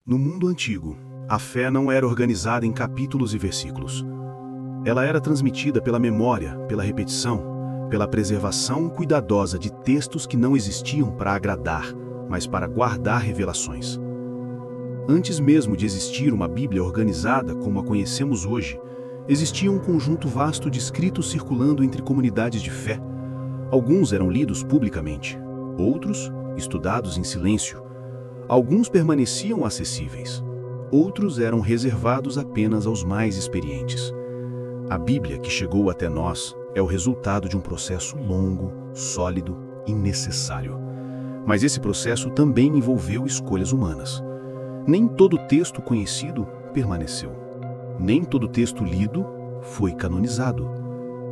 No mundo antigo, a fé não era organizada em capítulos e versículos. Ela era transmitida pela memória, pela repetição, pela preservação cuidadosa de textos que não existiam para agradar, mas para guardar revelações. Antes mesmo de existir uma Bíblia organizada como a conhecemos hoje, existia um conjunto vasto de escritos circulando entre comunidades de fé. Alguns eram lidos publicamente, outros estudados em silêncio. Alguns permaneciam acessíveis, outros eram reservados apenas aos mais experientes. A Bíblia que chegou até nós é o resultado de um processo longo, sólido e necessário. Mas esse processo também envolveu escolhas humanas. Nem todo texto conhecido permaneceu. Nem todo texto lido foi canonizado.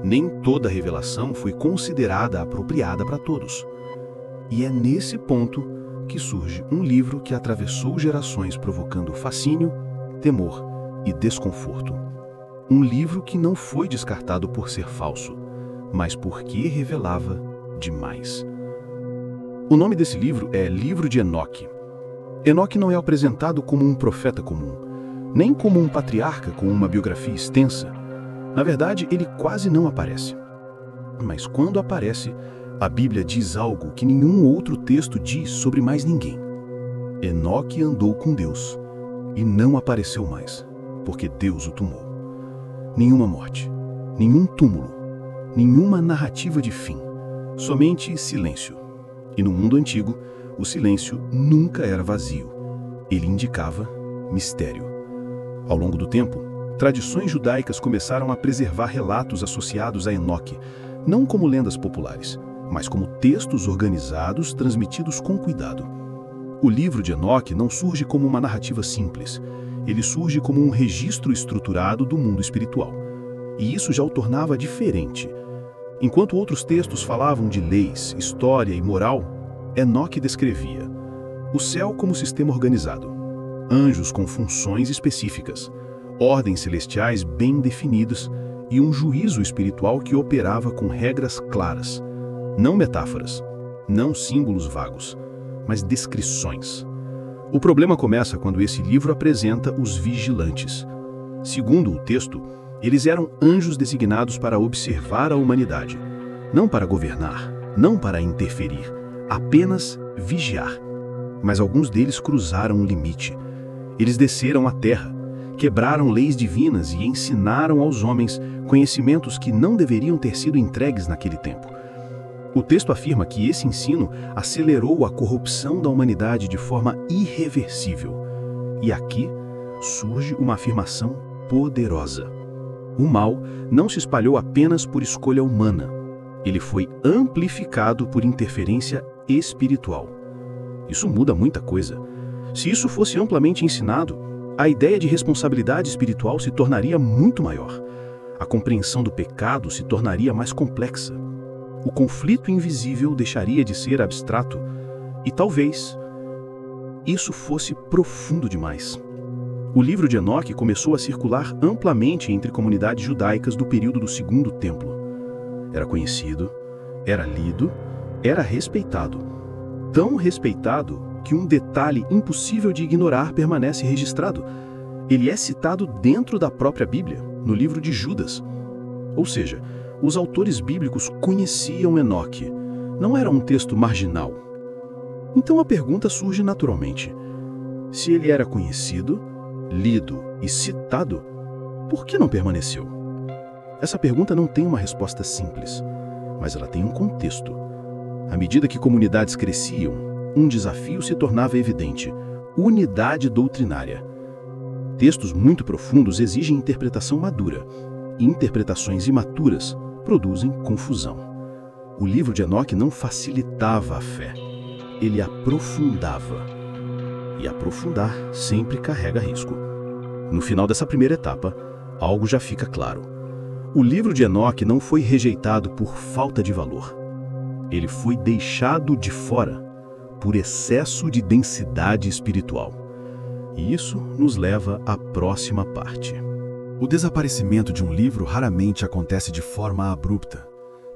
Nem toda revelação foi considerada apropriada para todos. E é nesse ponto que surge um livro que atravessou gerações provocando fascínio, temor e desconforto. Um livro que não foi descartado por ser falso, mas porque revelava demais. O nome desse livro é Livro de Enoque. Enoque não é apresentado como um profeta comum, nem como um patriarca com uma biografia extensa. Na verdade, ele quase não aparece. Mas quando aparece, a Bíblia diz algo que nenhum outro texto diz sobre mais ninguém. Enoque andou com Deus e não apareceu mais, porque Deus o tomou. Nenhuma morte, nenhum túmulo, nenhuma narrativa de fim, somente silêncio. E no mundo antigo, o silêncio nunca era vazio. Ele indicava mistério. Ao longo do tempo, tradições judaicas começaram a preservar relatos associados a Enoque, não como lendas populares, mas como textos organizados transmitidos com cuidado. O livro de Enoque não surge como uma narrativa simples. Ele surge como um registro estruturado do mundo espiritual. E isso já o tornava diferente. Enquanto outros textos falavam de leis, história e moral, Enoque descrevia o céu como sistema organizado, anjos com funções específicas, ordens celestiais bem definidas e um juízo espiritual que operava com regras claras. Não metáforas, não símbolos vagos, mas descrições. O problema começa quando esse livro apresenta os vigilantes. Segundo o texto, eles eram anjos designados para observar a humanidade, não para governar, não para interferir, apenas vigiar. Mas alguns deles cruzaram o limite. Eles desceram à terra, quebraram leis divinas e ensinaram aos homens conhecimentos que não deveriam ter sido entregues naquele tempo. O texto afirma que esse ensino acelerou a corrupção da humanidade de forma irreversível. E aqui surge uma afirmação poderosa. O mal não se espalhou apenas por escolha humana. Ele foi amplificado por interferência espiritual. Isso muda muita coisa. Se isso fosse amplamente ensinado, a ideia de responsabilidade espiritual se tornaria muito maior. A compreensão do pecado se tornaria mais complexa. O conflito invisível deixaria de ser abstrato e talvez isso fosse profundo demais. O livro de Enoque começou a circular amplamente entre comunidades judaicas do período do Segundo Templo. Era conhecido, era lido, era respeitado. Tão respeitado que um detalhe impossível de ignorar permanece registrado. Ele é citado dentro da própria Bíblia, no livro de Judas. Ou seja, os autores bíblicos conheciam Enoque. Não era um texto marginal. Então a pergunta surge naturalmente. Se ele era conhecido, lido e citado, por que não permaneceu? Essa pergunta não tem uma resposta simples, mas ela tem um contexto. À medida que comunidades cresciam, um desafio se tornava evidente: unidade doutrinária. Textos muito profundos exigem interpretação madura. Interpretações imaturas produzem confusão. O livro de Enoque não facilitava a fé, ele aprofundava. E aprofundar sempre carrega risco. No final dessa primeira etapa, algo já fica claro. O livro de Enoque não foi rejeitado por falta de valor. Ele foi deixado de fora por excesso de densidade espiritual. E isso nos leva à próxima parte. O desaparecimento de um livro raramente acontece de forma abrupta.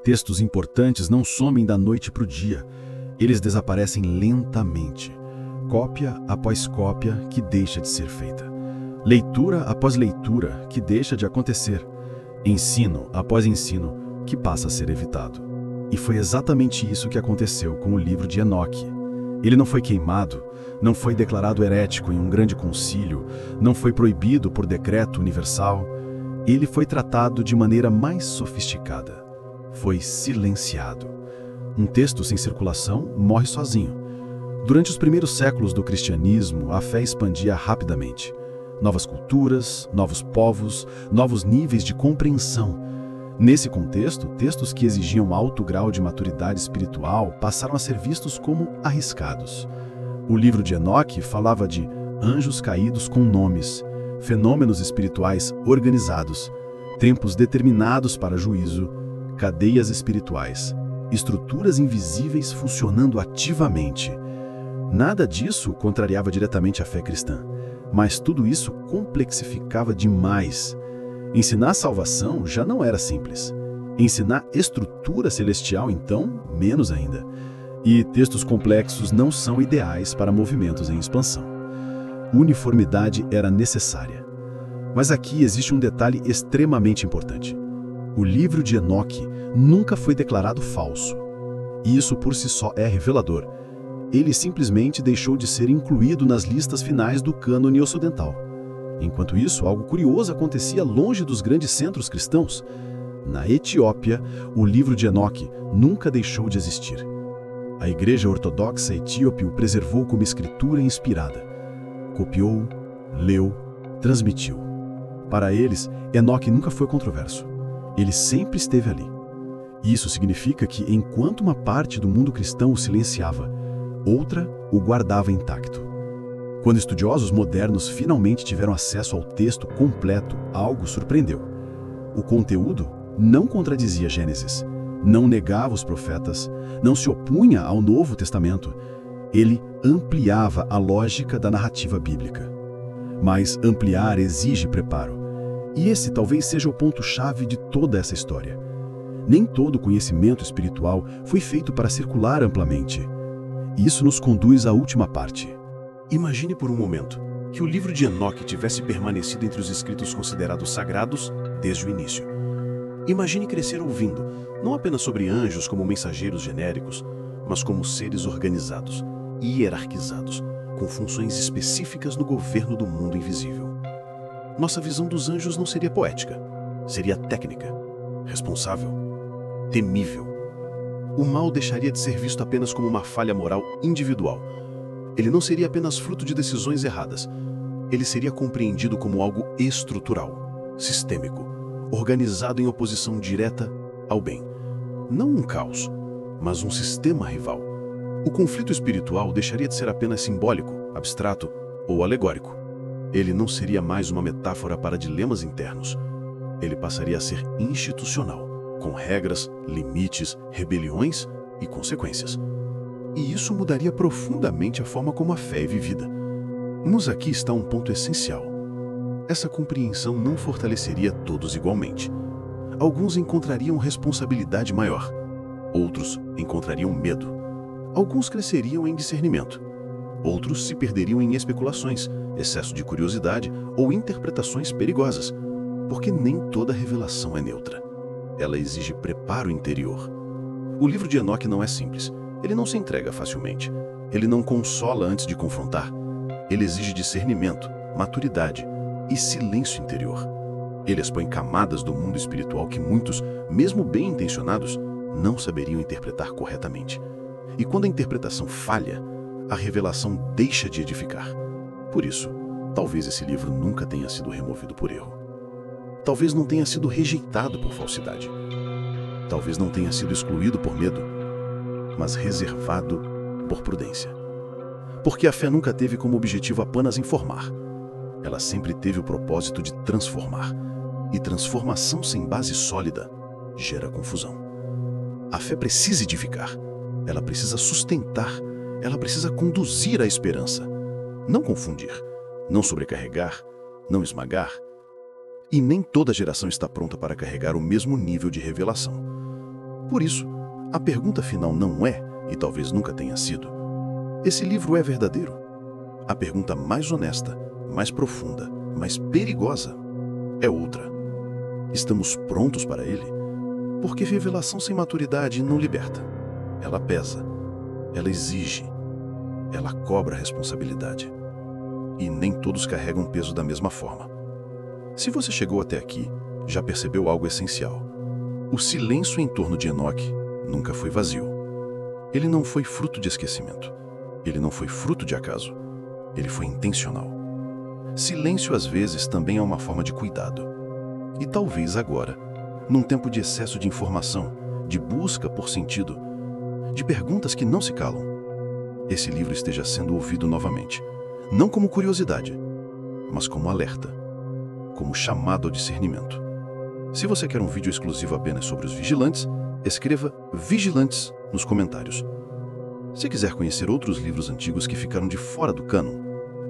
Textos importantes não somem da noite para o dia. Eles desaparecem lentamente. cópia após cópia que deixa de ser feita. Leitura após leitura que deixa de acontecer. Ensino após ensino que passa a ser evitado. E foi exatamente isso que aconteceu com o livro de Enoque. Ele não foi queimado, não foi declarado herético em um grande concílio, não foi proibido por decreto universal. Ele foi tratado de maneira mais sofisticada. Foi silenciado. Um texto sem circulação morre sozinho. Durante os primeiros séculos do cristianismo, a fé expandia rapidamente. Novas culturas, novos povos, novos níveis de compreensão. Nesse contexto, textos que exigiam alto grau de maturidade espiritual passaram a ser vistos como arriscados. O livro de Enoque falava de anjos caídos com nomes, fenômenos espirituais organizados, tempos determinados para juízo, cadeias espirituais, estruturas invisíveis funcionando ativamente. Nada disso contrariava diretamente a fé cristã, mas tudo isso complexificava demais. Ensinar salvação já não era simples. Ensinar estrutura celestial, então, menos ainda. E textos complexos não são ideais para movimentos em expansão. Uniformidade era necessária. Mas aqui existe um detalhe extremamente importante. O livro de Enoque nunca foi declarado falso. E isso por si só é revelador. Ele simplesmente deixou de ser incluído nas listas finais do cânone ocidental. Enquanto isso, algo curioso acontecia longe dos grandes centros cristãos. Na Etiópia, o livro de Enoque nunca deixou de existir. A Igreja Ortodoxa Etíope o preservou como escritura inspirada. Copiou, leu, transmitiu. Para eles, Enoque nunca foi controverso. Ele sempre esteve ali. Isso significa que, enquanto uma parte do mundo cristão o silenciava, outra o guardava intacto. Quando estudiosos modernos finalmente tiveram acesso ao texto completo, algo surpreendeu. O conteúdo não contradizia Gênesis, não negava os profetas, não se opunha ao Novo Testamento. Ele ampliava a lógica da narrativa bíblica. Mas ampliar exige preparo. E esse talvez seja o ponto-chave de toda essa história. Nem todo conhecimento espiritual foi feito para circular amplamente. Isso nos conduz à última parte. Imagine por um momento que o livro de Enoque tivesse permanecido entre os escritos considerados sagrados desde o início. Imagine crescer ouvindo, não apenas sobre anjos como mensageiros genéricos, mas como seres organizados e hierarquizados, com funções específicas no governo do mundo invisível. Nossa visão dos anjos não seria poética, seria técnica, responsável, temível. O mal deixaria de ser visto apenas como uma falha moral individual. Ele não seria apenas fruto de decisões erradas. Ele seria compreendido como algo estrutural, sistêmico, organizado em oposição direta ao bem. Não um caos, mas um sistema rival. O conflito espiritual deixaria de ser apenas simbólico, abstrato ou alegórico. Ele não seria mais uma metáfora para dilemas internos. Ele passaria a ser institucional, com regras, limites, rebeliões e consequências. E isso mudaria profundamente a forma como a fé é vivida. Mas aqui está um ponto essencial. Essa compreensão não fortaleceria todos igualmente. Alguns encontrariam responsabilidade maior. Outros encontrariam medo. Alguns cresceriam em discernimento. Outros se perderiam em especulações, excesso de curiosidade ou interpretações perigosas. Porque nem toda revelação é neutra. Ela exige preparo interior. O livro de Enoque não é simples. Ele não se entrega facilmente. Ele não consola antes de confrontar. Ele exige discernimento, maturidade e silêncio interior. Ele expõe camadas do mundo espiritual que muitos, mesmo bem intencionados, não saberiam interpretar corretamente. E quando a interpretação falha, a revelação deixa de edificar. Por isso, talvez esse livro nunca tenha sido removido por erro. Talvez não tenha sido rejeitado por falsidade. Talvez não tenha sido excluído por medo, mas reservado por prudência. Porque a fé nunca teve como objetivo apenas informar. Ela sempre teve o propósito de transformar. E transformação sem base sólida gera confusão. A fé precisa edificar. Ela precisa sustentar. Ela precisa conduzir à esperança. Não confundir, não sobrecarregar, não esmagar. E nem toda geração está pronta para carregar o mesmo nível de revelação. Por isso, a pergunta final não é, e talvez nunca tenha sido, esse livro é verdadeiro? A pergunta mais honesta, mais profunda, mais perigosa é outra. Estamos prontos para ele? Porque revelação sem maturidade não liberta. Ela pesa, ela exige, ela cobra responsabilidade. E nem todos carregam peso da mesma forma. Se você chegou até aqui, já percebeu algo essencial. O silêncio em torno de Enoque nunca foi vazio. Ele não foi fruto de esquecimento. Ele não foi fruto de acaso. Ele foi intencional. Silêncio, às vezes, também é uma forma de cuidado. E talvez agora, num tempo de excesso de informação, de busca por sentido, de perguntas que não se calam, esse livro esteja sendo ouvido novamente. Não como curiosidade, mas como alerta, como chamado ao discernimento. Se você quer um vídeo exclusivo apenas sobre os vigilantes, escreva Vigilantes nos comentários. Se quiser conhecer outros livros antigos que ficaram de fora do cânon,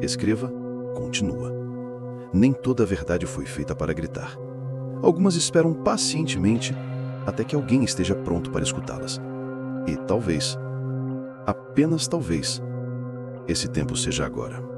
escreva Continua. Nem toda a verdade foi feita para gritar. Algumas esperam pacientemente até que alguém esteja pronto para escutá-las. E talvez, apenas talvez, esse tempo seja agora.